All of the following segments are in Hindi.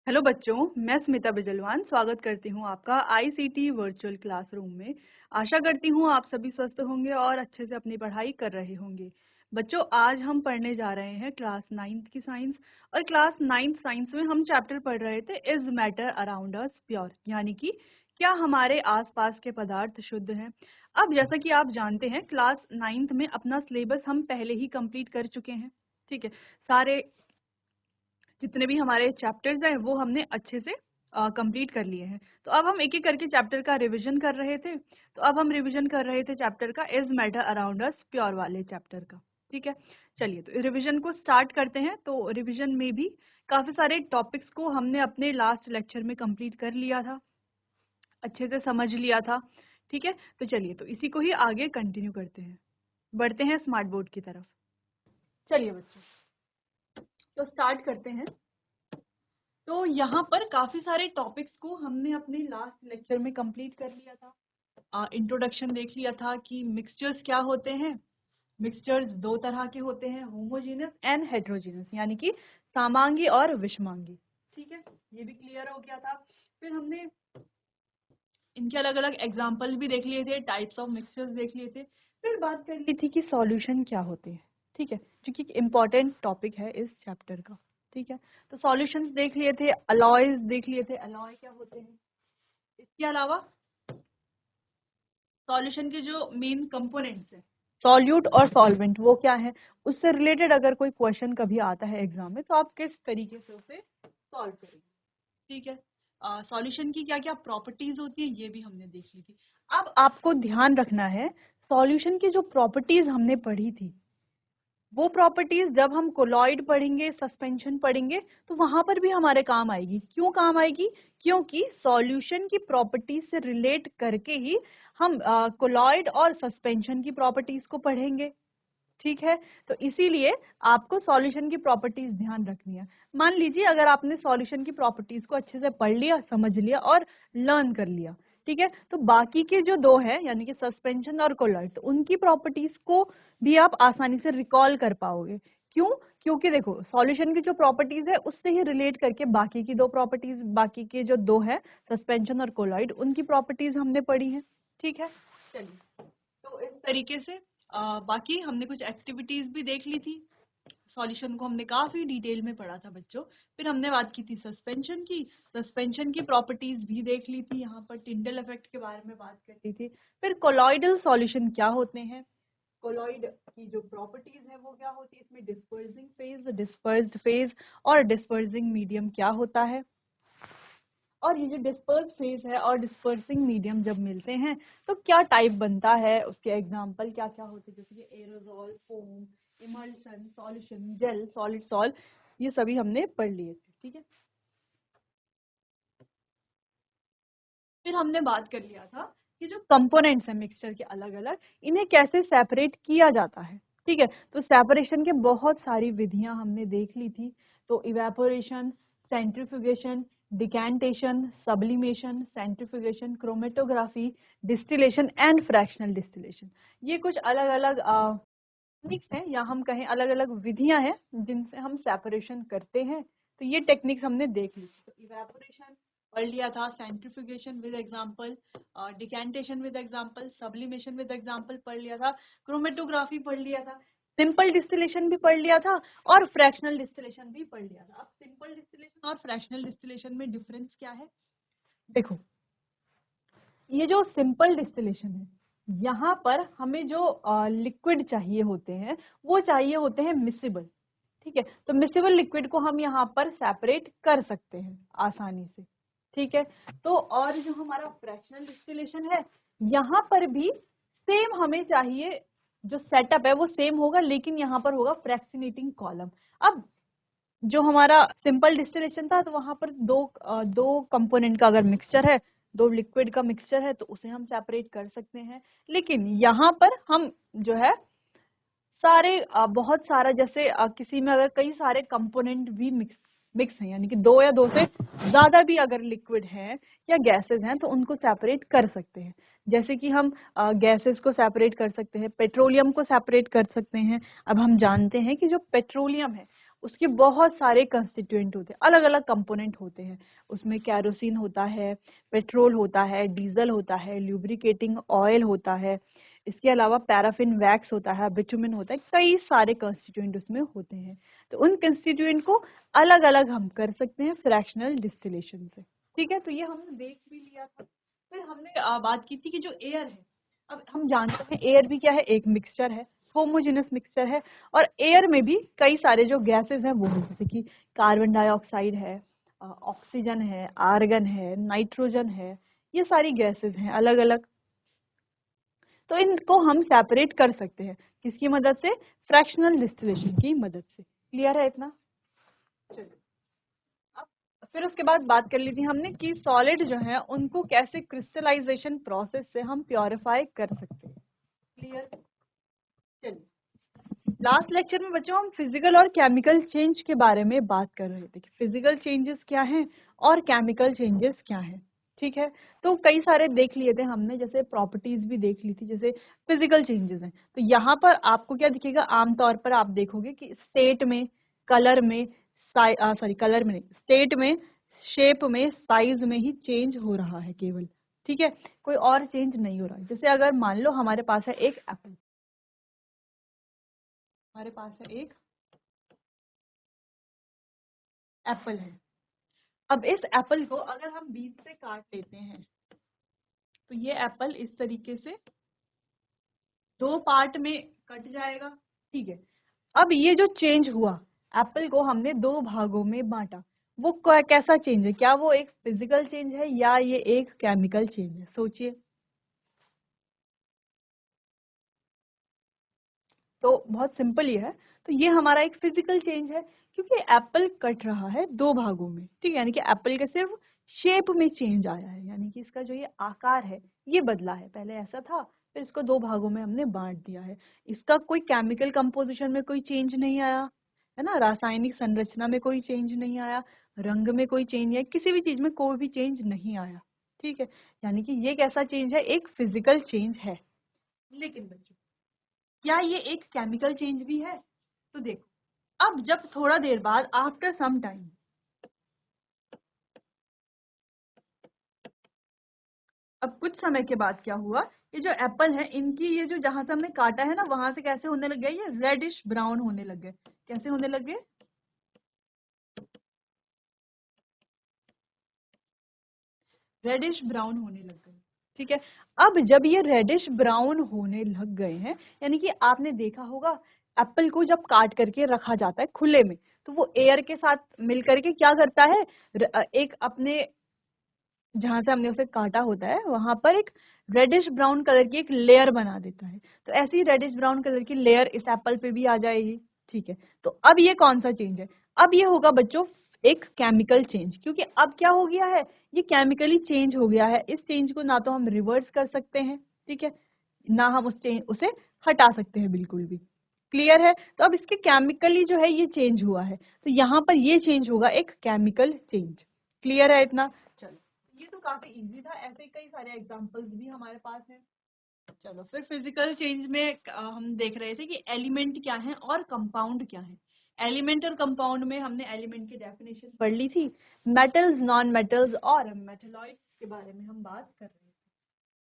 हेलो बच्चों, मैं स्मिता बिजलवान स्वागत करती हूँ आपका आईसीटी वर्चुअल क्लासरूम में। आशा करती हूँ आप सभी स्वस्थ होंगे और अच्छे से अपनी पढ़ाई कर रहे होंगे। बच्चों, आज हम पढ़ने जा रहे हैं क्लास 9th की साइंस। और क्लास 9th साइंस में हम चैप्टर पढ़ रहे थे is matter around us pure, यानी कि क्या हमारे आसपास के पदार्थ शुद्ध हैं। अब जैसा कि आप जानते हैं, क्लास 9th में अपना सिलेबस हम पहले ही कंप्लीट कर चुके हैं। ठीक है, सारे जितने भी हमारे चैप्टर्स हैं वो हमने अच्छे से कंप्लीट कर लिए हैं। तो अब हम एक एक करके चैप्टर का रिवीजन कर रहे थे। तो अब हम रिवीजन कर रहे थे चैप्टर का is matter around us pure वाले चैप्टर का। ठीक है, चलिए तो रिवीजन को स्टार्ट करते हैं। तो रिवीजन में भी काफी सारे टॉपिक्स को हमने अपने लास्ट लेक्चर में कंप्लीट कर लिया था, अच्छे से समझ लिया था। ठीक है, तो चलिए तो इसी को ही आगे कंटिन्यू करते हैं, बढ़ते हैं स्मार्ट बोर्ड की तरफ। चलिए बच्चों, तो स्टार्ट करते हैं। तो यहाँ पर काफी सारे टॉपिक्स को हमने अपने लास्ट लेक्चर में कंप्लीट कर लिया था। इंट्रोडक्शन देख लिया था कि मिक्सचर्स क्या होते हैं। मिक्सचर्स दो तरह के होते हैं, होमोजेनस एंड हेट्रोजेनस, यानी कि समांगी और विषमांगी। ठीक है, ये भी क्लियर हो गया था। फिर हमने इनके अलग अलग एग्जाम्पल भी देख लिए थे, टाइप्स ऑफ मिक्सचर्स देख लिए थे। फिर बात कर ली थी कि सॉल्यूशन क्या होते हैं। ठीक है, जो कि इम्पोर्टेंट टॉपिक है इस चैप्टर का। ठीक है, तो सॉल्यूशंस देख लिए थे, अलॉयज देख लिए थे, अलॉय क्या होते हैं। इसके अलावा सॉल्यूशन के जो मेन कंपोनेंट्स हैं, सॉल्यूट और सॉल्वेंट, वो क्या है, उससे रिलेटेड अगर कोई क्वेश्चन कभी आता है एग्जाम में तो आप किस तरीके से उसे सॉल्व करेंगे। ठीक है, सॉल्यूशन की क्या क्या प्रॉपर्टीज होती है ये भी हमने देख ली थी। अब आपको ध्यान रखना है, सॉल्यूशन की जो प्रॉपर्टीज हमने पढ़ी थी वो प्रॉपर्टीज जब हम कोलॉइड पढ़ेंगे, सस्पेंशन पढ़ेंगे, तो वहां पर भी हमारे काम आएगी। क्यों काम आएगी? क्योंकि सॉल्यूशन की प्रॉपर्टीज से रिलेट करके ही हम कोलॉइड और सस्पेंशन की प्रॉपर्टीज को पढ़ेंगे। ठीक है, तो इसीलिए आपको सॉल्यूशन की प्रॉपर्टीज ध्यान रखनी है। मान लीजिए अगर आपने सॉल्यूशन की प्रॉपर्टीज को अच्छे से पढ़ लिया, समझ लिया और लर्न कर लिया, ठीक है, तो बाकी के जो दो है यानी कि सस्पेंशन और कोलॉइड, तो उनकी प्रॉपर्टीज को भी आप आसानी से रिकॉल कर पाओगे। क्यों? क्योंकि देखो, सॉल्यूशन की जो प्रॉपर्टीज है उससे ही रिलेट करके बाकी की दो प्रॉपर्टीज, बाकी के जो दो है सस्पेंशन और कोलॉइड, उनकी प्रॉपर्टीज हमने पढ़ी है। ठीक है, चलिए तो इस तरीके से बाकी हमने कुछ एक्टिविटीज भी देख ली थी। सॉल्यूशन को हमने काफी डिटेल में पढ़ा था बच्चों। फिर हमने बात की थी सस्पेंशन की, सस्पेंशन की प्रॉपर्टीज भी देख ली थी, यहाँ पर टिंडल इफेक्ट के बारे में बात कर ली थी। फिर कोलॉइडल सॉल्यूशन क्या होते हैं, कोलॉइड की जो प्रॉपर्टीज है वो क्या होती है, इसमें डिस्पर्सिंग फेज, डिस्पर्स्ड फेज और डिस्पर्सिंग मीडियम क्या होता है। और ये जो डिस्पर्स फेज है और डिस्पर्सिंग मीडियम जब मिलते हैं तो क्या टाइप बनता है, उसके एग्जांपल क्या क्या होते हैं, जैसे कि aerosol, foam, emulsion, solution, gel, solid, sol, ये सभी हमने पढ़ लिए थे। ठीक है, फिर हमने बात कर लिया था कि जो कंपोनेंट्स हैं मिक्सचर के अलग अलग, इन्हें कैसे सेपरेट किया जाता है। ठीक है, तो सेपरेशन के बहुत सारी विधियां हमने देख ली थी। तो evaporation, centrifugation, decantation, sublimation, centrifugation, chromatography, distillation and fractional distillation, ये कुछ अलग अलग टेक्निक्स हैं, या हम कहें अलग अलग विधियां हैं जिनसे हम सेपरेशन करते हैं। तो ये टेक्निक्स हमने देख ली। तो इवेपोरेशन पढ़ लिया था, centrifugation with example, decantation with example, sublimation with example पढ़ लिया था, क्रोमेटोग्राफी पढ़ लिया था, सिंपल डिस्टिलेशन भी पढ़ लिया था और फ्रैक्शनल डिस्टिलेशन भी पढ़ लिया था। अब सिंपल डिस्टिलेशन और फ्रैक्शनल डिस्टिलेशन में डिफरेंस क्या है, देखो, ये जो सिंपल डिस्टिलेशन है, यहाँ पर हमें जो लिक्विड चाहिए होते हैं वो चाहिए होते हैं मिसिबल। ठीक है, तो मिसिबल लिक्विड को हम यहाँ पर सेपरेट कर सकते हैं आसानी से। ठीक है, तो और जो हमारा फ्रैक्शनल डिस्टिलेशन है, यहाँ पर भी सेम हमें चाहिए, जो सेटअप है वो सेम होगा, लेकिन यहाँ पर होगा फ्रैक्शनेटिंग कॉलम। अब जो हमारा सिंपल डिस्टिलेशन था तो वहां पर दो कंपोनेंट का अगर मिक्सचर है, दो लिक्विड का मिक्सचर है, तो उसे हम सेपरेट कर सकते हैं। लेकिन यहाँ पर हम जो है सारे बहुत सारा, जैसे किसी में अगर कई सारे कंपोनेंट भी मिक्स हैं, यानी कि दो या दो से ज्यादा भी अगर लिक्विड है या गैसेस हैं, तो उनको सेपरेट कर सकते हैं। जैसे कि हम गैसेस को सेपरेट कर सकते हैं, पेट्रोलियम को सेपरेट कर सकते हैं। अब हम जानते हैं कि जो पेट्रोलियम है उसके बहुत सारे कंस्टिट्यूएंट होते हैं, अलग अलग कंपोनेंट होते हैं। उसमें कैरोसिन होता है, पेट्रोल होता है, डीजल होता है, ल्यूब्रिकेटिंग ऑयल होता है, इसके अलावा पैराफिन वैक्स होता है, बिटुमेन होता है, कई सारे कंस्टिट्यूएंट उसमें होते हैं। तो उन कंस्टिट्यूएंट को अलग अलग हम कर सकते हैं फ्रैक्शनल डिस्टिलेशन से। ठीक है, तो ये हमने देख भी लिया था। फिर हमने बात की थी कि जो एयर है, अब हम जानते हैं एयर भी क्या है, एक मिक्सचर है, होमोजेनस मिक्सचर है। और एयर में भी कई सारे जो गैसेस हैं वो हैं, जैसे कि कार्बन डाइऑक्साइड है, ऑक्सीजन है, आर्गन है, नाइट्रोजन है, ये सारी गैसेस हैं अलग अलग। तो इनको हम सेपरेट कर सकते हैं किसकी मदद से, फ्रैक्शनल डिस्टिलेशन की मदद से। क्लियर है इतना? चलिए, अब फिर उसके बाद बात कर ली थी हमने कि सॉलिड जो है उनको कैसे क्रिस्टलाइजेशन प्रोसेस से हम प्योरीफाई कर सकते हैं। क्लियर? चलिए, लास्ट लेक्चर में बच्चों हम फिजिकल और केमिकल चेंज के बारे में बात कर रहे थे कि फिजिकल चेंजेस क्या हैं और केमिकल चेंजेस क्या हैं। ठीक है, तो कई सारे देख लिए थे हमने, जैसे प्रॉपर्टीज भी देख ली थी, जैसे फिजिकल चेंजेस हैं। तो यहाँ पर आपको क्या दिखेगा, आमतौर पर आप देखोगे कि स्टेट में, कलर में, कलर में नहीं, स्टेट में, शेप में, साइज में ही चेंज हो रहा है केवल। ठीक है, कोई और चेंज नहीं हो रहा है। जैसे अगर मान लो हमारे पास है एक एप्पल, हमारे पास है एक एप्पल है। अब इस एप्पल को अगर हम बीच से काट लेते हैं तो ये एप्पल इस तरीके से दो पार्ट में कट जाएगा। ठीक है, अब ये जो चेंज हुआ, एप्पल को हमने दो भागों में बांटा, वो कैसा चेंज है? क्या वो एक फिजिकल चेंज है या ये एक केमिकल चेंज है? सोचिए। तो बहुत सिंपल ये है, तो ये हमारा एक फिजिकल चेंज है, क्योंकि एप्पल कट रहा है दो भागों में। ठीक है, यानी कि एप्पल के सिर्फ शेप में चेंज आया है, यानी कि इसका जो ये आकार है ये बदला है, पहले ऐसा था फिर इसको दो भागों में हमने बांट दिया है। इसका कोई केमिकल कंपोजिशन में कोई चेंज नहीं आया है ना, रासायनिक संरचना में कोई चेंज नहीं आया, रंग में कोई चेंज है, किसी भी चीज में कोई भी चेंज नहीं आया। ठीक है, यानी कि ये कैसा चेंज है, एक फिजिकल चेंज है। लेकिन बच्चों, क्या ये एक केमिकल चेंज भी है? तो देखो, अब जब थोड़ा देर बाद, आफ्टर सम टाइम, अब कुछ समय के बाद क्या हुआ, ये जो एप्पल है इनकी ये जो जहां से हमने काटा है ना, वहां से कैसे होने लग गया, ये रेडिश ब्राउन होने लग गए। कैसे होने लग गए? रेडिश ब्राउन होने लग गए। ठीक है, अब जब ये रेडिश ब्राउन होने लग गए हैं, यानी कि आपने देखा होगा एप्पल को जब काट करके रखा जाता है खुले में, तो वो एयर के साथ मिल करके क्या करता है, एक अपने जहां से हमने उसे काटा होता है वहां पर एक रेडिश ब्राउन कलर की एक लेयर बना देता है। तो ऐसी रेडिश ब्राउन कलर की लेयर इस एप्पल पे भी आ जाएगी। ठीक है, तो अब ये कौन सा चेंज है? अब ये होगा बच्चों एक केमिकल चेंज, क्योंकि अब क्या हो गया है, ये केमिकली चेंज हो गया है। इस चेंज को ना तो हम रिवर्स कर सकते हैं, ठीक है, ना हम उसे हटा सकते हैं बिल्कुल भी। क्लियर है? तो अब इसके केमिकली जो है ये चेंज हुआ है, तो यहाँ पर ये चेंज होगा एक केमिकल चेंज। क्लियर है इतना? चलो, ये तो काफी इजी था, ऐसे कई सारे एग्जांपल्स भी हमारे पास हैं। चलो, फिर फिजिकल चेंज में हम देख रहे थे कि एलिमेंट क्या है और कंपाउंड क्या है। एलिमेंट और कंपाउंड में हमने एलिमेंट की डेफिनेशन पढ़ ली थी, मेटल्स, नॉन मेटल्स और मेटेलॉइड्स के बारे में हम बात कर रहे थे।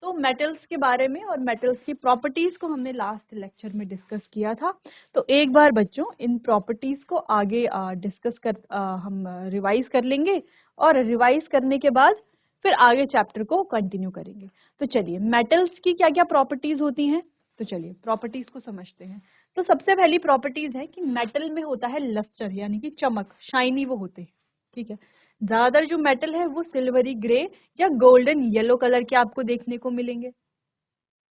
तो मेटल्स के बारे में और मेटल्स की प्रॉपर्टीज को हमने लास्ट लेक्चर में डिस्कस किया था। तो एक बार बच्चों इन प्रॉपर्टीज को आगे डिस्कस कर हम रिवाइज कर लेंगे, और रिवाइज करने के बाद फिर आगे चैप्टर को कंटिन्यू करेंगे। तो चलिए, मेटल्स की क्या क्या प्रॉपर्टीज होती हैं, तो चलिए प्रॉपर्टीज को समझते हैं। तो सबसे पहली प्रॉपर्टीज है कि मेटल में होता है लस्टर, यानी कि चमक, शाइनी वो होते हैं। ठीक है, ज्यादातर जो मेटल है वो सिल्वरी ग्रे या गोल्डन येलो कलर के आपको देखने को मिलेंगे।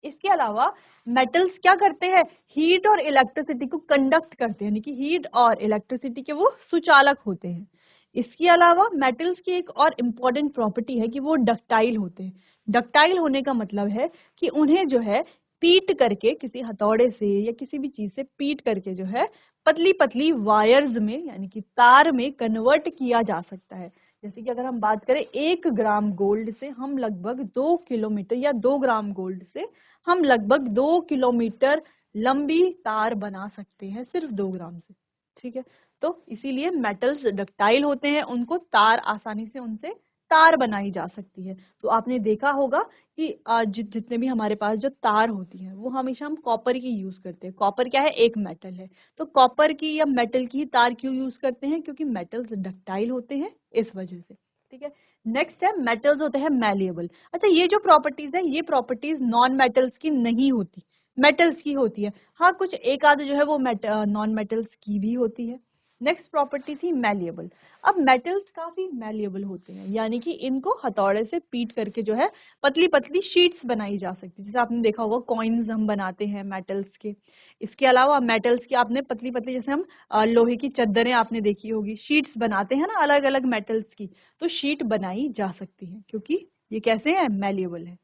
इसके अलावा मेटल्स क्या करते हैं, हीट और इलेक्ट्रिसिटी को कंडक्ट करते हैं, यानी कि हीट और इलेक्ट्रिसिटी के वो सुचालक होते हैं। इसके अलावा मेटल्स की एक और इम्पॉर्टेंट प्रॉपर्टी है कि वो डक्टाइल होते हैं। डक्टाइल होने का मतलब है कि उन्हें जो है पीट करके, किसी हथौड़े से या किसी भी चीज से पीट करके जो है पतली पतली वायर्स में, यानी कि तार में कन्वर्ट किया जा सकता है। जैसे कि अगर हम बात करें 1 ग्राम गोल्ड से हम लगभग 2 किलोमीटर, या 2 ग्राम गोल्ड से हम लगभग 2 किलोमीटर लंबी तार बना सकते हैं सिर्फ 2 ग्राम से। ठीक है, तो इसीलिए मेटल्स डक्टाइल होते हैं, उनको तार आसानी से उनसे तार बनाई जा सकती है। तो आपने देखा होगा कि जितने भी हमारे पास जो तार होती है वो हमेशा हम कॉपर की यूज करते हैं। कॉपर क्या है, एक मेटल है, तो कॉपर की या मेटल की तार क्यों यूज करते हैं, क्योंकि मेटल्स डक्टाइल होते हैं इस वजह से। ठीक है, नेक्स्ट है मेटल्स होते हैं मैलिएबल। अच्छा, ये जो प्रॉपर्टीज है ये प्रॉपर्टीज नॉन मेटल्स की नहीं होती, मेटल्स की होती है। हाँ, कुछ एक आध जो है वो नॉन मेटल्स की भी होती है। नेक्स्ट प्रॉपर्टी थी मैलिएबल। अब मेटल्स काफी मैलिएबल होते हैं, यानी कि इनको हथौड़े से पीट करके जो है पतली पतली शीट्स बनाई जा सकती है। जैसे आपने देखा होगा कॉइन्स हम बनाते हैं मेटल्स के। इसके अलावा मेटल्स की आपने पतली पतली, जैसे हम लोहे की चद्दरें आपने देखी होगी, शीट्स बनाते हैं ना अलग अलग मेटल्स की, तो शीट बनाई जा सकती है क्योंकि ये कैसे है, मैलिएबल है।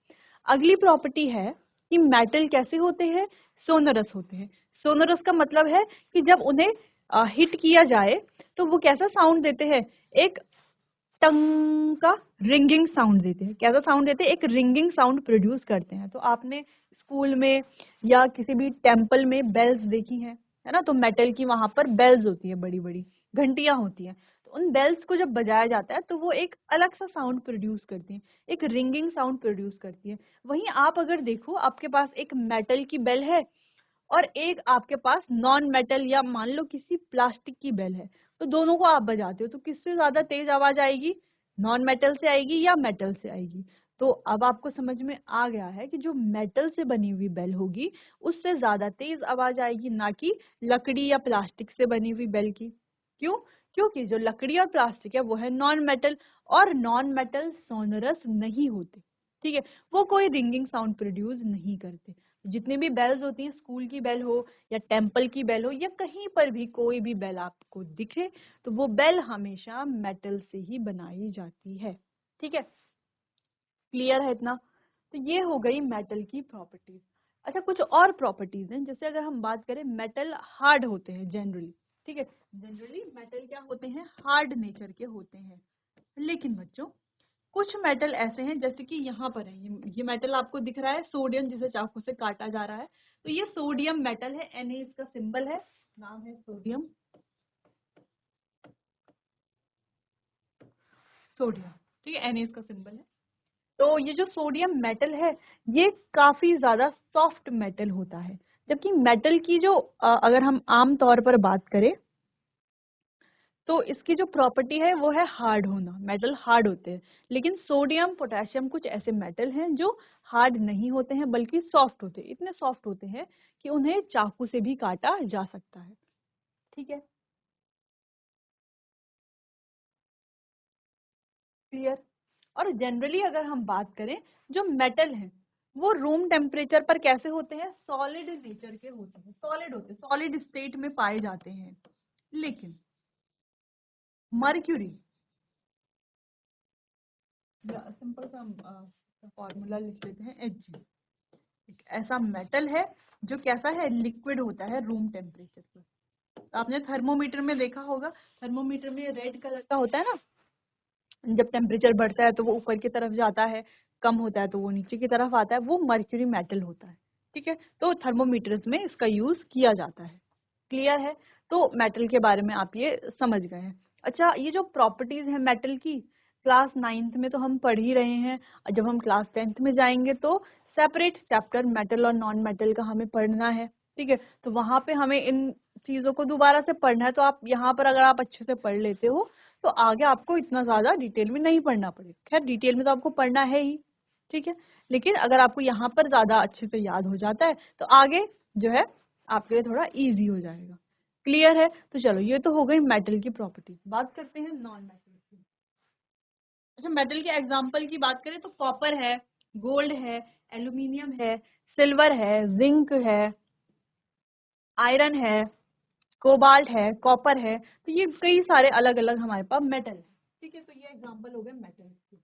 अगली प्रॉपर्टी है कि मेटल कैसे होते हैं, सोनरस होते हैं। सोनरस का मतलब है कि जब उन्हें हिट किया जाए तो वो कैसा साउंड देते हैं, एक टंग का रिंगिंग साउंड देते हैं। कैसा साउंड देते हैं, एक रिंगिंग साउंड प्रोड्यूस करते हैं। तो आपने स्कूल में या किसी भी टेम्पल में बेल्स देखी हैं, है ना, तो मेटल की वहां पर बेल्स होती है, बड़ी बड़ी घंटियां होती हैं। तो उन बेल्स को जब बजाया जाता है तो वो एक अलग सा साउंड प्रोड्यूस करती हैं, एक रिंगिंग साउंड प्रोड्यूस करती है। वहीं आप अगर देखो, आपके पास एक मेटल की बेल है और एक आपके पास नॉन मेटल या मान लो किसी प्लास्टिक की बेल है, तो दोनों को आप बजाते हो तो किससे ज्यादा तेज आवाज आएगी, नॉन मेटल से आएगी या मेटल से आएगी। तो अब आपको समझ में आ गया है कि जो मेटल से बनी हुई बेल होगी उससे ज्यादा तेज आवाज आएगी, ना कि लकड़ी या प्लास्टिक से बनी हुई बेल की। क्यों, क्योंकि जो लकड़ी और प्लास्टिक है वो है नॉन मेटल, और नॉन मेटल सोनरस नहीं होते। ठीक है, वो कोई रिंगिंग साउंड प्रोड्यूस नहीं करते। जितनी भी बेल्स होती हैं, स्कूल की बेल हो या टेम्पल की बेल हो या कहीं पर भी कोई भी बेल आपको दिखे, तो वो बेल हमेशा मेटल से ही बनाई जाती है। ठीक है, क्लियर है इतना। तो ये हो गई मेटल की प्रॉपर्टीज। अच्छा, कुछ और प्रॉपर्टीज हैं, जैसे अगर हम बात करें, मेटल हार्ड होते हैं जनरली। ठीक है, जनरली मेटल क्या होते हैं, हार्ड नेचर के होते हैं। लेकिन बच्चों, कुछ मेटल ऐसे हैं, जैसे कि यहाँ पर है, ये मेटल आपको दिख रहा है, सोडियम, जिसे चाकू से काटा जा रहा है, तो ये सोडियम मेटल है, Na इसका सिंबल है, नाम है सोडियम, सोडियम। ठीक है, Na इसका सिंबल है। तो ये जो सोडियम मेटल है ये काफी ज्यादा सॉफ्ट मेटल होता है, जबकि मेटल की जो अगर हम आम तौर पर बात करें तो इसकी जो प्रॉपर्टी है वो है हार्ड होना, मेटल हार्ड होते हैं। लेकिन सोडियम पोटेशियम कुछ ऐसे मेटल हैं जो हार्ड नहीं होते हैं बल्कि सॉफ्ट होते हैं, इतने सॉफ्ट होते हैं कि उन्हें चाकू से भी काटा जा सकता है। ठीक है, क्लियर। और जनरली अगर हम बात करें, जो मेटल हैं वो रूम टेम्परेचर पर कैसे होते हैं, सॉलिड नेचर के होते हैं, सॉलिड होते हैं, सॉलिड स्टेट में पाए जाते हैं। लेकिन मर्क्यूरी, सिंपल सा फॉर्मूला लिख लेते हैं, Hg, एक ऐसा मेटल है जो कैसा है, लिक्विड होता है रूम टेम्परेचर पर। तो आपने थर्मोमीटर में देखा होगा, थर्मोमीटर में रेड कलर का होता है ना, जब टेम्परेचर बढ़ता है तो वो ऊपर की तरफ जाता है, कम होता है तो वो नीचे की तरफ आता है, वो मर्क्यूरी मेटल होता है। ठीक है, तो थर्मोमीटर्स में इसका यूज किया जाता है। क्लियर है, तो मेटल के बारे में आप ये समझ गए हैं। अच्छा, ये जो प्रॉपर्टीज है मेटल की, क्लास 9th में तो हम पढ़ ही रहे हैं, और जब हम क्लास 10th में जाएंगे तो सेपरेट चैप्टर मेटल और नॉन मेटल का हमें पढ़ना है। ठीक है, तो वहां पे हमें इन चीजों को दोबारा से पढ़ना है, तो आप यहाँ पर अगर आप अच्छे से पढ़ लेते हो तो आगे आपको इतना ज्यादा डिटेल में नहीं पढ़ना पड़ेगा। खैर, डिटेल में तो आपको पढ़ना है ही, ठीक है, लेकिन अगर आपको यहाँ पर ज्यादा अच्छे से याद हो जाता है तो आगे जो है आपके लिए थोड़ा इजी हो जाएगा। क्लियर है, तो चलो ये तो हो गई मेटल की प्रॉपर्टी। बात करते हैं नॉन मेटल की। अच्छा, मेटल के एग्जाम्पल की बात करें तो कॉपर है, गोल्ड है, एल्यूमिनियम है, सिल्वर है, जिंक है, आयरन है, कोबाल्ट है, कॉपर है, तो ये कई सारे अलग अलग हमारे पास मेटल है। ठीक है, तो ये एग्जांपल हो गए मेटल के।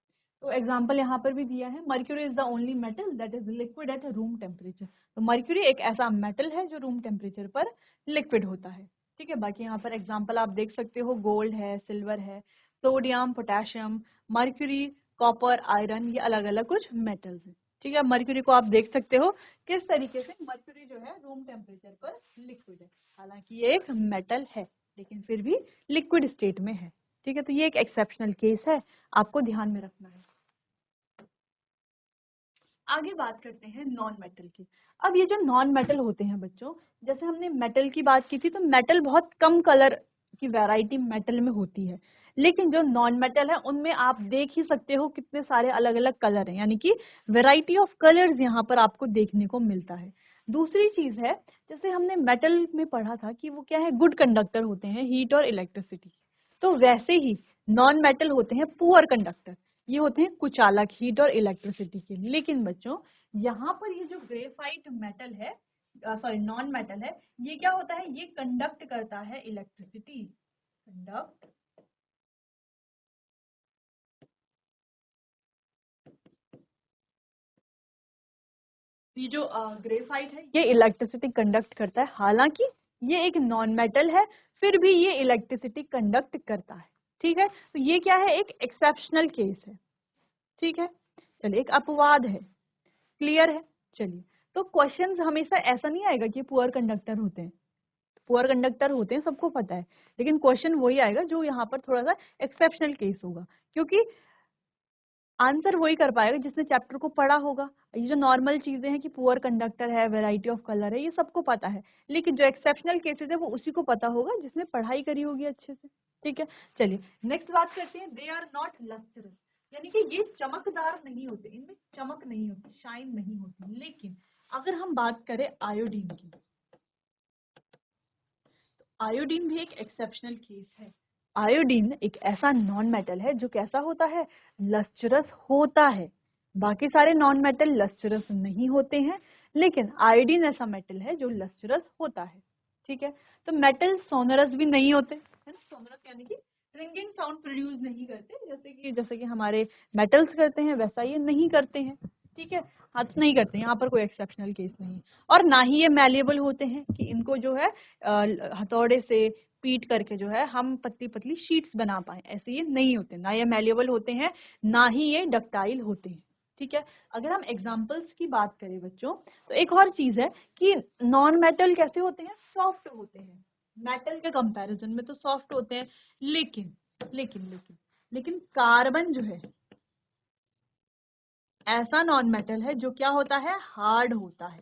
तो एग्जांपल यहाँ पर भी दिया है, mercury is the only metal that is liquid at room temperature. तो मर्क्यूरी एक ऐसा मेटल है जो रूम टेम्परेचर पर लिक्विड होता है। ठीक है, बाकी यहाँ पर एग्जाम्पल आप देख सकते हो, गोल्ड है, सिल्वर है, sodium, potassium, mercury, copper, iron, ये अलग अलग कुछ मेटल्स हैं। ठीक है, मर्क्यूरी को आप देख सकते हो किस तरीके से मर्क्यूरी जो है रूम टेम्परेचर पर लिक्विड है, हालांकि ये एक मेटल है। लेकिन फिर भी लिक्विड स्टेट में है। ठीक है, तो ये एक एक्सेप्शनल केस है, आपको ध्यान में रखना है। आगे बात करते हैं नॉन मेटल की। अब ये जो नॉन मेटल होते हैं बच्चों, जैसे हमने मेटल की बात की थी, तो मेटल बहुत कम कलर की वैरायटी मेटल में होती है, लेकिन जो नॉन मेटल है उनमें आप देख ही सकते हो कितने सारे अलग अलग कलर हैं, यानी कि वैरायटी ऑफ कलर्स यहाँ पर आपको देखने को मिलता है। दूसरी चीज है, जैसे हमने मेटल में पढ़ा था कि वो क्या है, गुड कंडक्टर होते हैं हीट और इलेक्ट्रिसिटी, तो वैसे ही नॉन मेटल होते हैं पुअर कंडक्टर, ये होते हैं कुचालक हीट और इलेक्ट्रिसिटी के। लेकिन बच्चों यहाँ पर ये जो ग्रेफाइट मेटल है, सॉरी नॉन मेटल है, ये क्या होता है, ये कंडक्ट करता है इलेक्ट्रिसिटी, कंडक्ट। ये जो ग्रेफाइट है ये इलेक्ट्रिसिटी कंडक्ट करता है, हालांकि ये एक नॉन मेटल है, फिर भी ये इलेक्ट्रिसिटी कंडक्ट करता है। ठीक है, तो ये क्या है, एक एक्सेप्शनल केस है। ठीक है, चलिए, एक अपवाद है, क्लियर है। चलिए, तो क्वेश्चंस हमेशा ऐसा नहीं आएगा कि पुअर कंडक्टर होते हैं, पुअर कंडक्टर होते हैं सबको पता है, लेकिन क्वेश्चन वही आएगा जो यहाँ पर थोड़ा सा एक्सेप्शनल केस होगा, क्योंकि आंसर वही कर पाएगा जिसने चैप्टर को पढ़ा होगा। ये जो नॉर्मल चीजें हैं कि पुअर कंडक्टर है, वैरायटी ऑफ कलर है, ये सबको पता है, लेकिन जो एक्सेप्शनल केसेस है वो उसी को पता होगा जिसने पढ़ाई करी होगी अच्छे से। ठीक है, चलिए नेक्स्ट बात करते हैं, दे आर नॉट लस्ट्रस, यानी कि ये चमकदार नहीं होते, इनमें चमक नहीं होती, शाइन नहीं होती। लेकिन अगर हम बात करें आयोडीन की, आयोडीन भी एक एक्सेप्शनल केस है। आयोडीन एक ऐसा नॉन मेटल है जो कैसा होता है, लस्ट्रस होता है। बाकी सारे नॉन मेटल लस्ट्रस नहीं होते हैं, लेकिन आयोडीन ऐसा मेटल है जो लस्ट्रस होता है। ठीक है, तो मेटल सोनरस भी नहीं होते, है ना, सोनरस यानी कि रिंगिंग साउंड प्रोड्यूस नहीं करते, जैसे कि हमारे मेटल्स करते हैं, वैसा ये नहीं करते हैं। ठीक है, हाँ तो नहीं करते, यहाँ पर कोई एक्सेप्शनल केस नहीं। और ना ही ये मैलिएबल होते हैं कि इनको जो है हथौड़े से पीट करके जो है हम पतली पतली शीट्स बना पाए, ऐसे ये नहीं होते, ना ये मैलिएबल होते हैं, ना ही ये डक्टाइल होते हैं। ठीक है, अगर हम एग्जांपल्स की बात करें बच्चों, तो एक और चीज है कि नॉन मेटल कैसे होते हैं, सॉफ्ट होते हैं, मेटल के कंपैरिजन में तो सॉफ्ट होते हैं। लेकिन लेकिन लेकिन लेकिन कार्बन जो है ऐसा नॉन मेटल है जो क्या होता है, हार्ड होता है।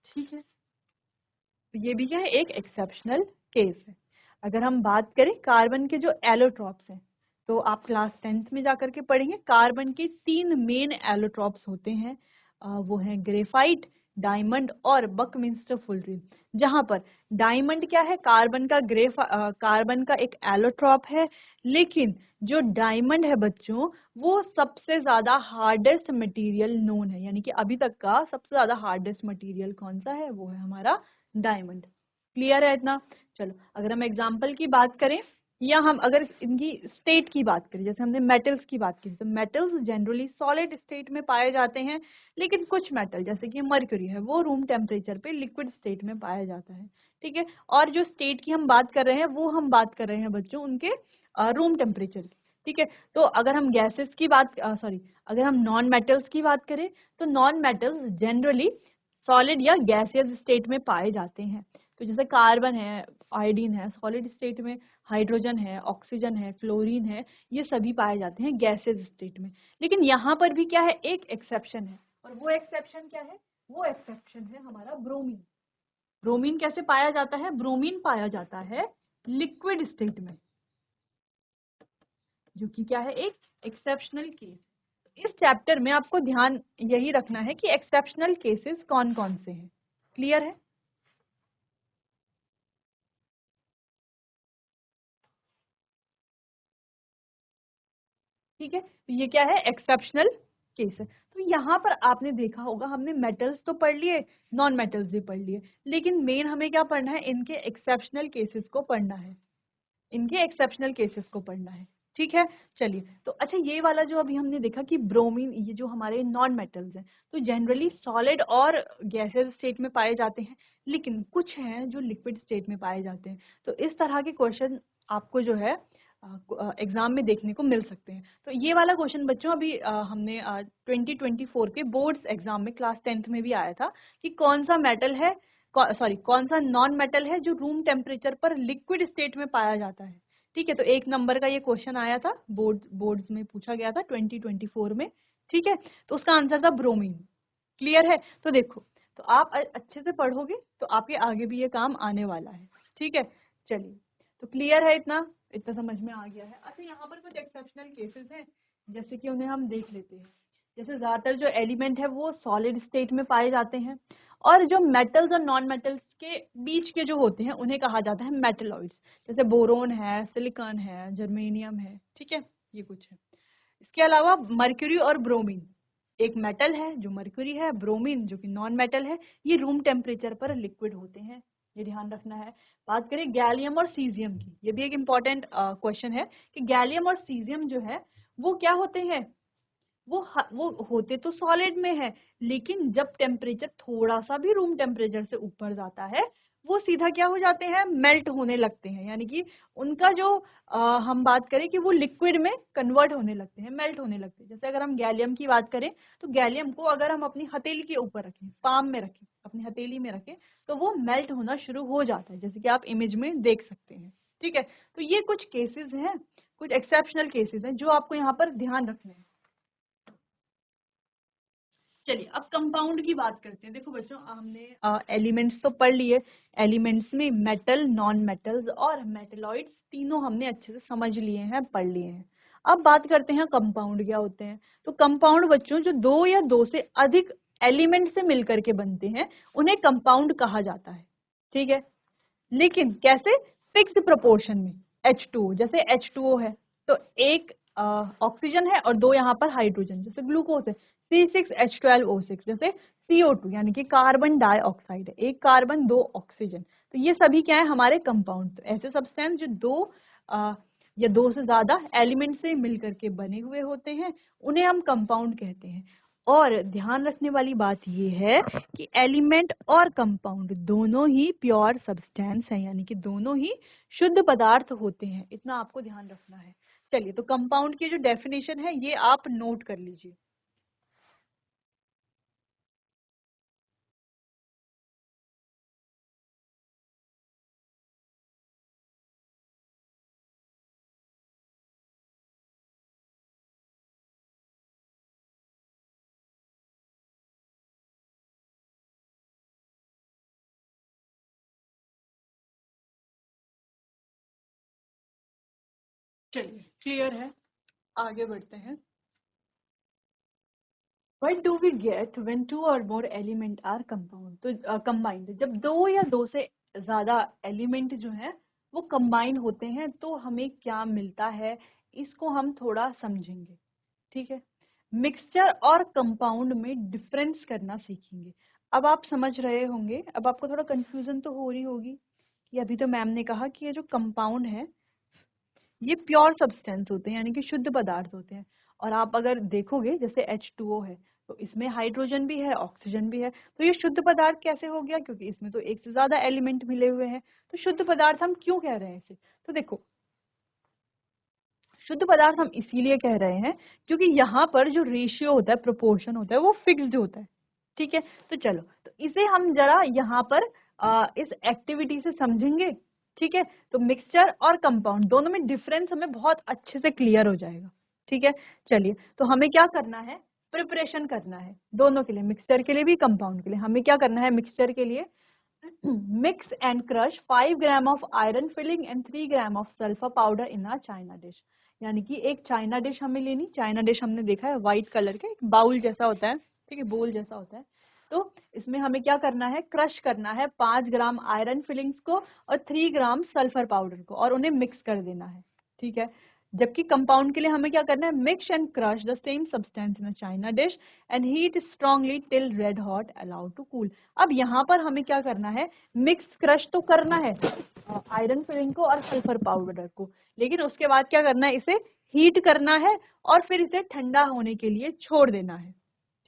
ठीक है, तो ये भी क्या है, एक एक्सेप्शनल केस है। अगर हम बात करें कार्बन के जो एलोट्रॉप्स हैं, तो आप क्लास 10th में जाकर के पढ़ेंगे, कार्बन के 3 मेन एलोट्रॉप्स होते हैं, वो हैं ग्रेफाइट, डायमंड और बकमिंस्टर फुलरिन। जहां पर डायमंड क्या है, कार्बन का एक एलोट्रॉप है, लेकिन जो डायमंड है बच्चों, वो सबसे ज्यादा हार्डेस्ट मटेरियल नोन है, यानी कि अभी तक का सबसे ज्यादा हार्डेस्ट मटेरियल कौन सा है, वो है हमारा डायमंड। क्लियर है इतना। चलो, अगर हम एग्जाम्पल की बात करें या हम अगर इनकी स्टेट की बात करें, जैसे हमने मेटल्स की बात की, तो मेटल्स जनरली सॉलिड स्टेट में पाए जाते हैं, लेकिन कुछ मेटल जैसे कि मर्क्यूरी है वो रूम टेम्परेचर पे लिक्विड स्टेट में पाया जाता है। ठीक है, और जो स्टेट की हम बात कर रहे हैं वो हम बात कर रहे हैं बच्चों उनके रूम टेम्परेचर की। ठीक है, तो अगर हम गैसेस की बात सॉरी अगर हम नॉन मेटल्स की बात करें, तो नॉन मेटल्स जनरली सॉलिड या गैसियस स्टेट में पाए जाते हैं। तो जैसे कार्बन है, आयोडीन है, सॉलिड स्टेट में, हाइड्रोजन है, ऑक्सीजन है, फ्लोरीन है, ये सभी पाए जाते हैं गैसियस स्टेट में। लेकिन यहाँ पर भी क्या है, एक एक्सेप्शन है, और वो एक्सेप्शन क्या है, वो एक्सेप्शन है हमारा ब्रोमीन। ब्रोमीन कैसे पाया जाता है, ब्रोमीन पाया जाता है लिक्विड स्टेट में, जो कि क्या है, एक एक्सेप्शनल केस। इस चैप्टर में आपको ध्यान यही रखना है कि एक्सेप्शनल केसेस कौन कौन से हैं। क्लियर है। ठीक है, तो ये क्या है, एक्सेप्शनल केस है। तो यहाँ पर आपने देखा होगा हमने मेटल्स तो पढ़ लिए, नॉन मेटल्स भी पढ़ लिए, लेकिन मेन हमें क्या पढ़ना है, इनके एक्सेप्शनल केसेस को पढ़ना है, इनके एक्सेप्शनल केसेस को पढ़ना है। ठीक है, चलिए, तो अच्छा ये वाला जो अभी हमने देखा कि ब्रोमीन, ये जो हमारे नॉन मेटल्स हैं, तो जनरली सॉलिड और गैसेस स्टेट में पाए जाते हैं, लेकिन कुछ हैं जो लिक्विड स्टेट में पाए जाते हैं। तो इस तरह के क्वेश्चन आपको जो है एग्जाम में देखने को मिल सकते हैं। तो ये वाला क्वेश्चन बच्चों अभी हमने 2024 के बोर्ड्स एग्जाम में क्लास 10th में भी आया था कि कौन सा मेटल है सॉरी कौन सा नॉन मेटल है जो रूम टेम्परेचर पर लिक्विड स्टेट में पाया जाता है। ठीक है, तो 1 नंबर का ये क्वेश्चन आया था, बोर्ड्स में पूछा गया था 2024 में। ठीक है, तो उसका आंसर था ब्रोमीन। क्लियर है? तो देखो, तो आप अच्छे से पढ़ोगे तो आपके आगे भी ये काम आने वाला है। ठीक है, चलिए, तो क्लियर है, इतना इतना समझ में आ गया है। अच्छा, यहाँ पर कुछ एक्सेप्शनल केसेस हैं, जैसे कि उन्हें हम देख लेते हैं। जैसे ज्यादातर जो एलिमेंट है वो सॉलिड स्टेट में पाए जाते हैं, और जो मेटल्स और नॉन मेटल्स के बीच के जो होते हैं उन्हें कहा जाता है मेटलॉइड्स। जैसे बोरोन है, सिलिकॉन है, जर्मेनियम है। ठीक है, ये कुछ है। इसके अलावा मर्क्यूरी और ब्रोमीन, एक मेटल है जो मर्क्यूरी है, ब्रोमीन जो कि नॉन मेटल है, ये रूम टेम्परेचर पर लिक्विड होते हैं, ये ध्यान रखना है। बात करें गैलियम और सीजियम की, ये भी एक इम्पॉर्टेंट क्वेश्चन है कि गैलियम और सीजियम जो है वो क्या होते हैं, वो होते तो सॉलिड में है, लेकिन जब टेम्परेचर थोड़ा सा भी रूम टेम्परेचर से ऊपर जाता है वो सीधा क्या हो जाते हैं, मेल्ट होने लगते हैं। यानी कि उनका जो हम बात करें कि वो लिक्विड में कन्वर्ट होने लगते हैं, मेल्ट होने लगते हैं। जैसे अगर हम गैलियम की बात करें तो गैलियम को अगर हम अपनी हथेली के ऊपर रखें, पाम में रखें, अपनी हथेली में रखें, तो वो मेल्ट होना शुरू हो जाता है, जैसे कि आप इमेज में देख सकते हैं। ठीक है, तो ये कुछ केसेस हैं, कुछ एक्सेप्शनल केसेस हैं जो आपको यहाँ पर ध्यान रखने हैं। चलिए, अब कंपाउंड की बात करते हैं। देखो बच्चों, हमने एलिमेंट्स तो पढ़ लिए, एलिमेंट्स में मेटल, नॉन मेटल्स और मेटलॉइड्स तीनों हमने अच्छे से समझ लिए हैं, पढ़ लिए हैं। अब बात करते हैं कंपाउंड क्या होते हैं। तो कंपाउंड बच्चों जो दो या दो से अधिक एलिमेंट से मिलकर के बनते हैं उन्हें कंपाउंड कहा जाता है। ठीक है, लेकिन कैसे, फिक्स प्रोपोर्शन में। H2O, जैसे H2O है तो एक ऑक्सीजन है और दो यहाँ पर हाइड्रोजन, जैसे ग्लूकोज है C6H12O6, जैसे CO2 यानी कि कार्बन डाइऑक्साइड है, एक कार्बन दो ऑक्सीजन। तो ये सभी क्या है, हमारे कंपाउंड। तो ऐसे सब्सटेंस जो दो या दो से ज्यादा एलिमेंट से मिलकर के बने हुए होते हैं उन्हें हम कंपाउंड कहते हैं। और ध्यान रखने वाली बात यह है कि एलिमेंट और कंपाउंड दोनों ही प्योर सब्सटेंस हैं, यानी कि दोनों ही शुद्ध पदार्थ होते हैं, इतना आपको ध्यान रखना है। चलिए, तो कंपाउंड की जो डेफिनेशन है ये आप नोट कर लीजिए। चलिए, क्लियर है, आगे बढ़ते हैं। What do we get when two or more element are compound? तो combined, जब दो या दो से ज्यादा एलिमेंट जो है वो कंबाइन होते हैं तो हमें क्या मिलता है, इसको हम थोड़ा समझेंगे। ठीक है, मिक्सचर और कंपाउंड में डिफरेंस करना सीखेंगे। अब आप समझ रहे होंगे, अब आपको थोड़ा कंफ्यूजन तो हो रही होगी कि अभी तो मैम ने कहा कि ये जो कंपाउंड है ये प्योर सब्सटेंस होते हैं, यानी कि शुद्ध पदार्थ होते हैं। और आप अगर देखोगे जैसे H2O है तो इसमें हाइड्रोजन भी है, ऑक्सीजन भी है, तो ये शुद्ध पदार्थ कैसे हो गया, क्योंकि इसमें तो एक से ज्यादा एलिमेंट मिले हुए हैं। तो शुद्ध पदार्थ हम क्यों कह रहे हैं इसे, तो देखो, शुद्ध पदार्थ हम इसीलिए कह रहे हैं क्योंकि यहाँ पर जो रेशियो होता है, प्रोपोर्शन होता है, वो फिक्स्ड होता है। ठीक है, तो चलो, तो इसे हम जरा यहाँ पर इस एक्टिविटी से समझेंगे। ठीक है, तो मिक्सचर और कंपाउंड दोनों में डिफरेंस हमें बहुत अच्छे से क्लियर हो जाएगा। ठीक है, चलिए, तो हमें क्या करना है, प्रिपरेशन करना है दोनों के लिए, मिक्सचर के लिए भी कंपाउंड के लिए। हमें क्या करना है, मिक्सचर के लिए mix and crush 5 gram of iron filling and 3 gram of sulfur powder in a china dish। यानी कि एक चाइना डिश हमें लेनी, चाइना डिश हमने देखा है व्हाइट कलर के, एक बाउल जैसा होता है, ठीक है, बोल जैसा होता है। तो इसमें हमें क्या करना है, क्रश करना है 5 ग्राम आयरन फिलिंग्स को और 3 ग्राम सल्फर पाउडर को, और उन्हें मिक्स कर देना है। ठीक है, जबकि कंपाउंड के लिए हमें क्या करना है, mix and crush the same substance in a china dish and heat strongly till red hot, allowed to cool. अब यहाँ पर हमें क्या करना है, मिक्स क्रश तो करना है आयरन फिलिंग को और सल्फर पाउडर को, लेकिन उसके बाद क्या करना है, इसे हीट करना है और फिर इसे ठंडा होने के लिए छोड़ देना है।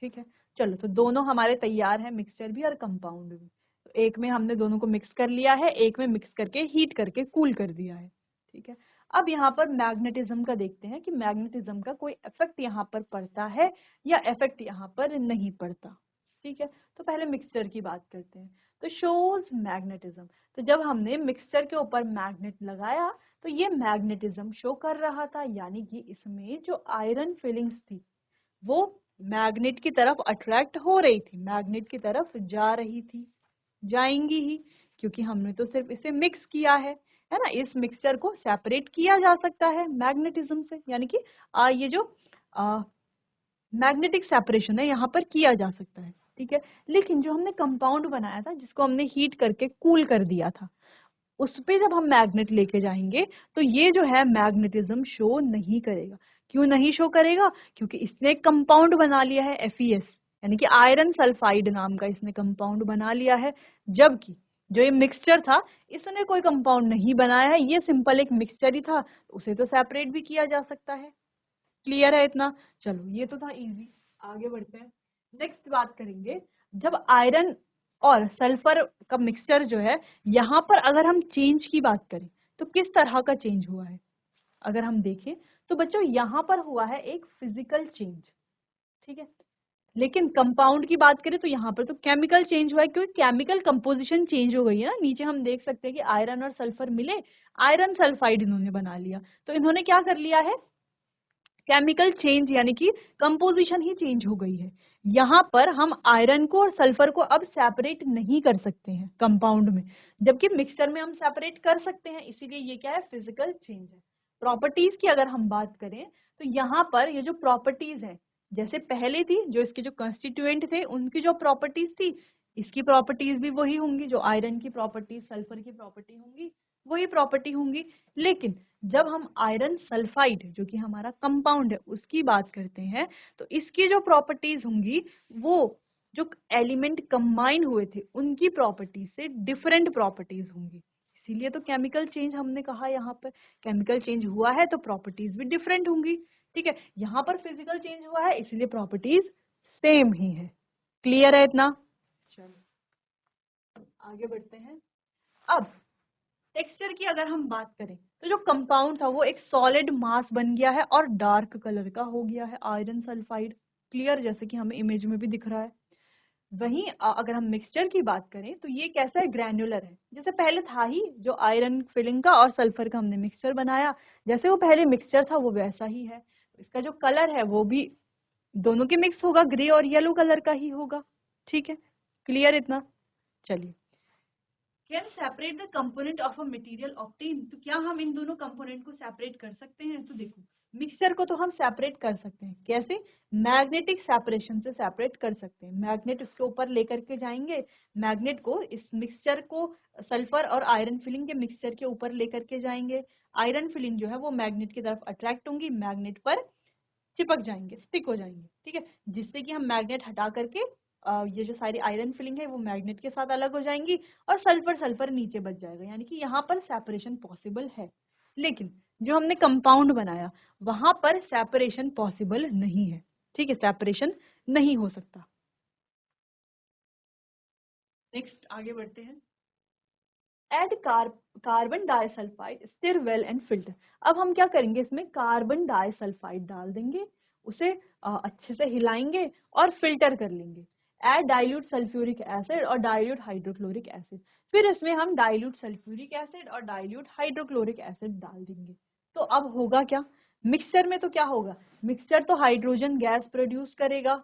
ठीक है, चलो, तो दोनों हमारे तैयार हैं, मिक्सचर भी और कंपाउंड भी। तो एक में हमने दोनों को मिक्स कर लिया है, एक में मिक्स करके हीट करके कूल कर दिया है। ठीक है, अब यहाँ पर मैग्नेटिज्म का देखते हैं कि मैग्नेटिज्म का कोई इफेक्ट यहाँ पर पड़ता है या इफेक्ट यहाँ पर नहीं पड़ता। ठीक है, तो पहले मिक्सचर की बात करते हैं। तो शोज मैग्नेटिज्म। तो जब हमने मिक्सचर के ऊपर मैग्नेट लगाया तो ये मैग्नेटिज्म शो कर रहा था, यानी कि इसमें जो आयरन फिलिंग्स थी वो मैग्नेट की तरफ अट्रैक्ट हो रही थी, मैग्नेट की तरफ जा रही थी, जाएंगी ही, क्योंकि हमने तो सिर्फ इसे मिक्स किया है ना। इस मिक्सचर को सेपरेट किया जा सकता है मैग्नेटिज्म से, यानी कि ये जो मैग्नेटिक सेपरेशन है यहाँ पर किया जा सकता है, ठीक है। लेकिन जो हमने कंपाउंड बनाया था, जिसको हमने हीट करके कूल कर दिया था, उस पे जब हम मैग्नेट लेके जाएंगे तो ये जो है मैग्नेटिज्म शो नहीं करेगा। क्यों नहीं शो करेगा? क्योंकि इसने एक कंपाउंड बना लिया है FeS, यानी कि आयरन सल्फाइड नाम का इसने कंपाउंड बना लिया है। जबकि जो ये मिक्सचर था इसने कोई कंपाउंड नहीं बनाया है, ये सिंपल एक मिक्सचर ही था, उसे तो सेपरेट भी किया जा सकता है। क्लियर है इतना? चलो ये तो था इजी, आगे बढ़ते हैं। नेक्स्ट बात करेंगे, जब आयरन और सल्फर का मिक्सचर जो है, यहाँ पर अगर हम चेंज की बात करें तो किस तरह का चेंज हुआ है? अगर हम देखें तो बच्चों यहाँ पर हुआ है एक फिजिकल चेंज, ठीक है। लेकिन कंपाउंड की बात करें तो यहाँ पर तो केमिकल चेंज हुआ है, क्योंकि केमिकल कंपोजिशन चेंज हो गई है ना। नीचे हम देख सकते हैं कि आयरन और सल्फर मिले, आयरन सल्फाइड इन्होंने बना लिया। तो इन्होंने क्या कर लिया है? केमिकल चेंज, यानी कि कंपोजिशन ही चेंज हो गई है। यहाँ पर हम आयरन को और सल्फर को अब सेपरेट नहीं कर सकते हैं कंपाउंड में, जबकि मिक्सचर में हम सेपरेट कर सकते हैं। इसीलिए ये क्या है? फिजिकल चेंज है। प्रॉपर्टीज की अगर हम बात करें तो यहाँ पर ये जो प्रॉपर्टीज है, जैसे पहले थी, जो इसके जो कंस्टिट्यूएंट थे उनकी जो प्रॉपर्टीज थी, इसकी प्रॉपर्टीज भी वही होंगी। जो आयरन की प्रॉपर्टीज, सल्फर की प्रॉपर्टी होंगी, वही प्रॉपर्टी होंगी। लेकिन जब हम आयरन सल्फाइड, जो कि हमारा कंपाउंड है, उसकी बात करते हैं तो इसकी जो प्रॉपर्टीज होंगी वो जो एलिमेंट कंबाइन हुए थे उनकी प्रॉपर्टीज से डिफरेंट प्रॉपर्टीज होंगी। इसीलिए तो केमिकल चेंज हमने कहा, यहाँ पर केमिकल चेंज हुआ है तो प्रॉपर्टीज भी डिफरेंट होंगी, ठीक है। यहाँ पर फिजिकल चेंज हुआ है, इसीलिए प्रॉपर्टीज सेम ही है। क्लियर है इतना? चलो आगे बढ़ते हैं। अब टेक्सचर की अगर हम बात करें तो जो कंपाउंड था वो एक सॉलिड मास बन गया है और डार्क कलर का हो गया है, आयरन सल्फाइड। क्लियर? जैसे कि हमें इमेज में भी दिख रहा है। वहीं अगर हम मिक्सचर की बात करें तो ये कैसा है? ग्रैन्युलर है। जैसे पहले था ही, जो आयरन फिलिंग का और सल्फर का हमने मिक्सचर बनाया, जैसे वो पहले मिक्सचर था वो वैसा ही है। इसका जो कलर है वो भी दोनों के मिक्स होगा, ग्रे और येलो कलर का ही होगा, ठीक है। क्लियर इतना? चलिए, can separate the component of a material obtain. तो क्या हम इन दोनों कंपोनेंट को सेपरेट कर सकते हैं? तो देखो, मिक्सचर को तो हम सेपरेट कर सकते हैं। कैसे? मैग्नेटिक सेपरेशन से सेपरेट कर सकते हैं। मैग्नेट उसके ऊपर लेकर के जाएंगे, मैग्नेट को, इस मिक्सचर को, सल्फर और आयरन फिलिंग के मिक्सचर के ऊपर लेकर के जाएंगे। आयरन फिलिंग जो है वो मैग्नेट की तरफ अट्रैक्ट होंगी, मैग्नेट पर चिपक जाएंगे, स्टिक हो जाएंगे, ठीक है। जिससे कि हम मैग्नेट हटा करके ये जो सारी आयरन फिलिंग है वो मैग्नेट के साथ अलग हो जाएंगी और सल्फर सल्फर नीचे बच जाएगा, यानी कि यहाँ पर सेपरेशन पॉसिबल है। लेकिन जो हमने कंपाउंड बनाया वहां पर सेपरेशन पॉसिबल नहीं है, ठीक है, सेपरेशन नहीं हो सकता। नेक्स्ट आगे बढ़ते हैं। Add carbon disulphide stir well and filter. अब हम क्या करेंगे? इसमें कार्बन डाइसल्फाइड डाल देंगे, उसे अच्छे से हिलाएंगे और फिल्टर कर लेंगे। एड डाइल्यूट सल्फ्यूरिक एसिड और डाइल्यूट हाइड्रोक्लोरिक एसिड। फिर इसमें हम डाइल्यूट सल्फ्यूरिक एसिड और डाइल्यूट हाइड्रोक्लोरिक एसिड डाल देंगे। तो अब होगा क्या? मिक्सचर में तो क्या होगा? मिक्सचर तो हाइड्रोजन गैस प्रोड्यूस करेगा,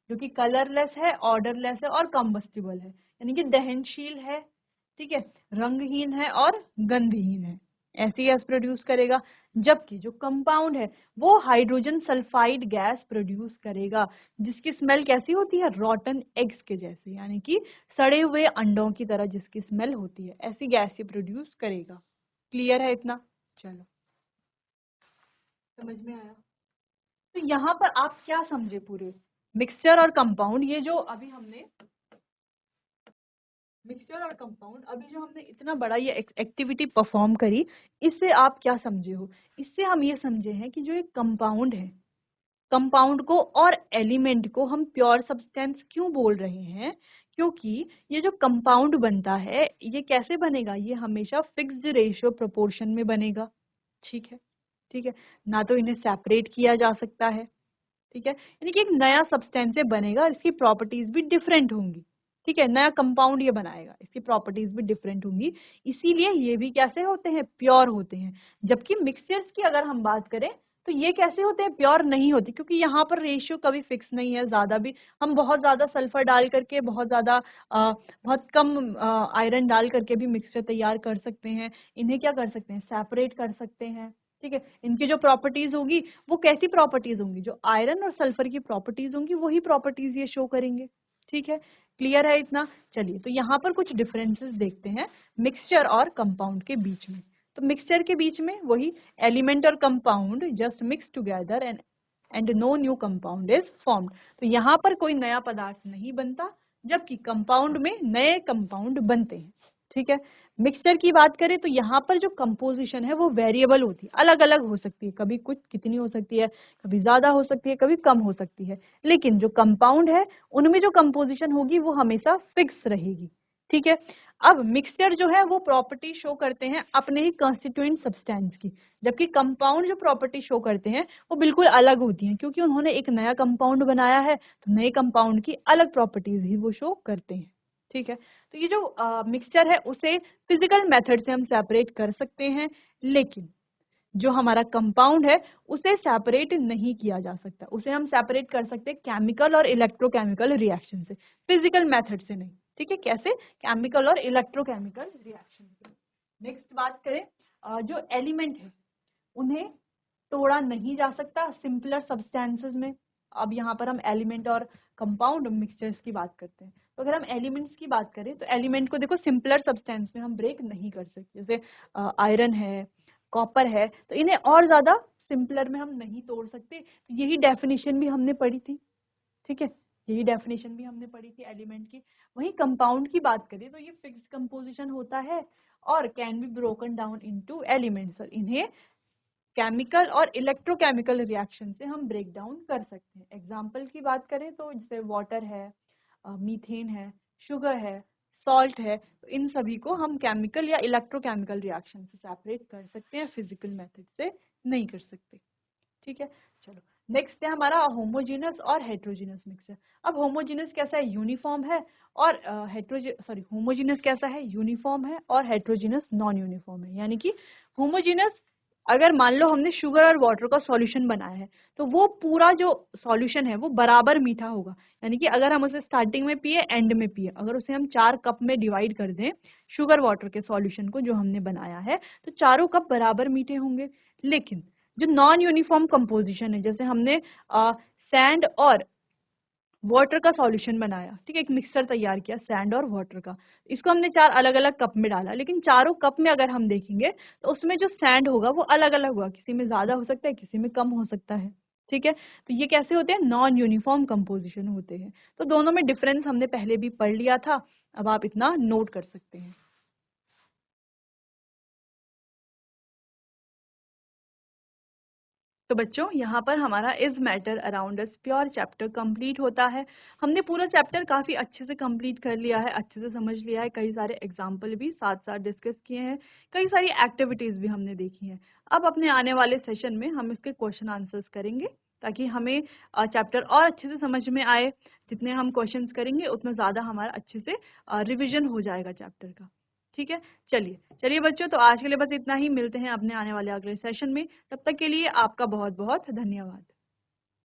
जो कि कलरलेस है, ऑर्डरलेस है और कम्बस्टिबल है, यानी कि दहनशील है, ठीक है, रंगहीन है और गंधहीन है, ऐसी गैस प्रोड्यूस करेगा। जबकि जो कंपाउंड है वो हाइड्रोजन सल्फाइड गैस प्रोड्यूस करेगा, जिसकी स्मेल कैसी होती है? रॉटन एग्स के जैसे, यानी कि सड़े हुए अंडों की तरह जिसकी स्मेल होती है, ऐसी गैस ये प्रोड्यूस करेगा। क्लियर है इतना? चलो, समझ में आया? तो यहाँ पर आप क्या समझे? पूरे मिक्सचर और कंपाउंड, ये जो अभी हमने मिक्सचर और कंपाउंड, अभी जो हमने इतना बड़ा ये एक्टिविटी परफॉर्म करी, इससे आप क्या समझे हो? इससे हम ये समझे हैं कि जो एक कंपाउंड है, कंपाउंड को और एलिमेंट को हम प्योर सब्सटेंस क्यों बोल रहे हैं? क्योंकि ये जो कंपाउंड बनता है ये कैसे बनेगा? ये हमेशा फिक्स्ड रेशियो प्रोपोर्शन में बनेगा, ठीक है, ठीक है। ना तो इन्हें सेपरेट किया जा सकता है, ठीक है, यानी कि एक नया सब्सटेंस बनेगा, इसकी प्रॉपर्टीज भी डिफरेंट होंगी, ठीक है, नया कंपाउंड ये बनाएगा, इसकी प्रॉपर्टीज भी डिफरेंट होंगी, इसीलिए ये भी कैसे होते हैं, प्योर होते हैं। जबकि मिक्सचर्स की अगर हम बात करें तो ये कैसे होते हैं, प्योर नहीं होती, क्योंकि यहाँ पर रेशियो कभी फिक्स नहीं है, ज्यादा भी हम बहुत ज्यादा सल्फर डाल करके बहुत कम आयरन डाल करके भी मिक्सचर तैयार कर सकते हैं। इन्हें क्या कर सकते हैं, सेपरेट कर सकते हैं। ठीक है, इनकी जो प्रॉपर्टीज होगी वो कैसी प्रॉपर्टीज होंगी, जो आयरन और सल्फर की प्रॉपर्टीज होंगी वही प्रॉपर्टीज ये शो करेंगे। ठीक है, क्लियर है इतना। चलिए, तो यहाँ पर कुछ डिफरेंसेस देखते हैं मिक्सचर और कंपाउंड के बीच में। तो मिक्सचर के बीच में वही एलिमेंट और compound just mix together and no new compound is formed. तो यहाँ पर कोई नया पदार्थ नहीं बनता, जबकि कंपाउंड में नए कंपाउंड बनते हैं। ठीक है, मिक्सचर की बात करें तो यहाँ पर जो कंपोजिशन है वो वेरिएबल होती है, अलग अलग हो सकती है, कभी कुछ कितनी हो सकती है, कभी ज्यादा हो सकती है, कभी कम हो सकती है। लेकिन जो कंपाउंड है उनमें जो कंपोजिशन होगी वो हमेशा फिक्स रहेगी। ठीक है, अब मिक्सचर जो है वो प्रॉपर्टी शो करते हैं अपने ही कंस्टिट्यूएंट सब्सटेंस की, जबकि कंपाउंड जो प्रॉपर्टी शो करते हैं वो बिल्कुल अलग होती हैं, क्योंकि उन्होंने एक नया कंपाउंड बनाया है, तो नए कंपाउंड की अलग प्रॉपर्टीज ही वो शो करते हैं। ठीक है, तो ये जो मिक्सचर है उसे फिजिकल मेथड से हम सेपरेट कर सकते हैं, लेकिन जो हमारा कंपाउंड है उसे सेपरेट नहीं किया जा सकता, उसे हम सेपरेट कर सकते हैं केमिकल और इलेक्ट्रोकेमिकल रिएक्शन से, फिजिकल मेथड से नहीं। ठीक है, कैसे, केमिकल और इलेक्ट्रोकेमिकल रिएक्शन से। नेक्स्ट बात करें, जो एलिमेंट है उन्हें तोड़ा नहीं जा सकता सिंपलर सब्सटेंसेस में। अब यहाँ पर हम एलिमेंट और कंपाउंड मिक्सचर्स की बात करते हैं, तो अगर हम एलिमेंट्स की बात करें तो एलिमेंट को देखो सिंपलर सब्सटेंस में हम ब्रेक नहीं कर सकते, जैसे आयरन है, कॉपर है, तो इन्हें और ज्यादा सिंपलर में हम नहीं तोड़ सकते। तो यही डेफिनेशन भी हमने पढ़ी थी। ठीक है, यही डेफिनेशन भी हमने पढ़ी थी एलिमेंट की। वहीं कंपाउंड की बात करें तो ये फिक्स्ड कंपोजिशन होता है और can be broken down into elements, और इन्हें केमिकल और इलेक्ट्रोकेमिकल रिएक्शन से हम ब्रेक डाउन कर सकते हैं। एग्जाम्पल की बात करें तो जैसे वाटर है, मीथेन है, शुगर है, सॉल्ट है, तो इन सभी को हम केमिकल या इलेक्ट्रोकेमिकल रिएक्शन से सेपरेट कर सकते हैं, फिजिकल मेथड से नहीं कर सकते। ठीक है, चलो नेक्स्ट है हमारा होमोजीनस और हेट्रोजीनस मिक्सचर। अब होमोजीनस कैसा है, यूनिफॉर्म है, और होमोजीनस कैसा है, यूनिफॉर्म है, और हेट्रोजीनस नॉन यूनिफॉर्म है। यानी कि होमोजीनस, अगर मान लो हमने शुगर और वाटर का सॉल्यूशन बनाया है तो वो पूरा जो सॉल्यूशन है वो बराबर मीठा होगा। यानी कि अगर हम उसे स्टार्टिंग में पिए, एंड में पिए, अगर उसे हम 4 कप में डिवाइड कर दें शुगर वाटर के सॉल्यूशन को जो हमने बनाया है, तो चारों कप बराबर मीठे होंगे। लेकिन जो नॉन यूनिफॉर्म कंपोजिशन है, जैसे हमने सैंड और वाटर का सॉल्यूशन बनाया, ठीक है, एक मिक्सचर तैयार किया सैंड और वाटर का, इसको हमने 4 अलग अलग कप में डाला, लेकिन चारों कप में अगर हम देखेंगे तो उसमें जो सैंड होगा वो अलग अलग होगा, किसी में ज्यादा हो सकता है, किसी में कम हो सकता है। ठीक है, तो ये कैसे होते हैं, नॉन यूनिफॉर्म कंपोजिशन होते हैं। तो दोनों में डिफरेंस हमने पहले भी पढ़ लिया था, अब आप इतना नोट कर सकते हैं। तो बच्चों, यहाँ पर हमारा is matter around us pure chapter complete होता है। हमने पूरा चैप्टर काफी अच्छे से कंप्लीट कर लिया है, अच्छे से समझ लिया है, कई सारे एग्जाम्पल भी साथ साथ डिस्कस किए हैं, कई सारी एक्टिविटीज भी हमने देखी हैं। अब अपने आने वाले सेशन में हम इसके क्वेश्चन आंसर्स करेंगे, ताकि हमें चैप्टर और अच्छे से समझ में आए। जितने हम क्वेश्चंस करेंगे उतना ज्यादा हमारा अच्छे से रिविजन हो जाएगा चैप्टर का। ठीक है, चलिए चलिए बच्चों, तो आज के लिए बस इतना ही, मिलते हैं अपने आने वाले अगले सेशन में। तब तक के लिए आपका बहुत बहुत धन्यवाद।